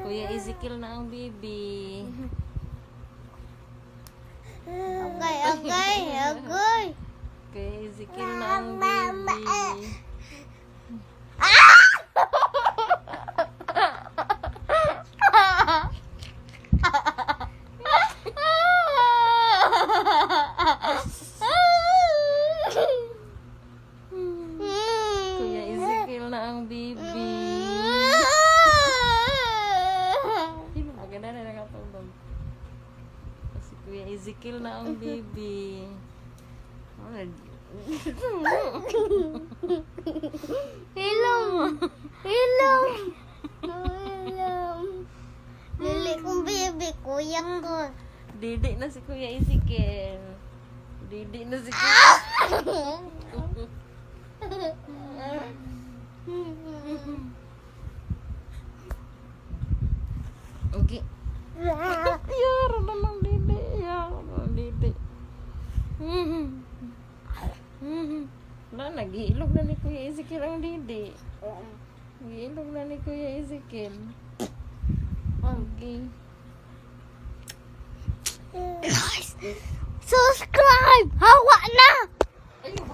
Kuya Ezekiel na ang baby. Agay, agay, agay. Kuya Ezekiel na ang baby. Kuya Ezekiel na ang baby. Sino maganda na nakatulog? Si Kuya Ezekiel na ang baby. Hilom. Hilom. Hilom. Lili kong baby, kuya ko. Didi na si Kuya Ezekiel. Didi na si Kuya. Okay. Yara na lang didi. Yara na lang didi. Nag-iilog na ni Kuya Ezekiel ang didi. Nag-iilog na ni Kuya Ezekiel. Okay. Subscribe! Hawa na! Ayun.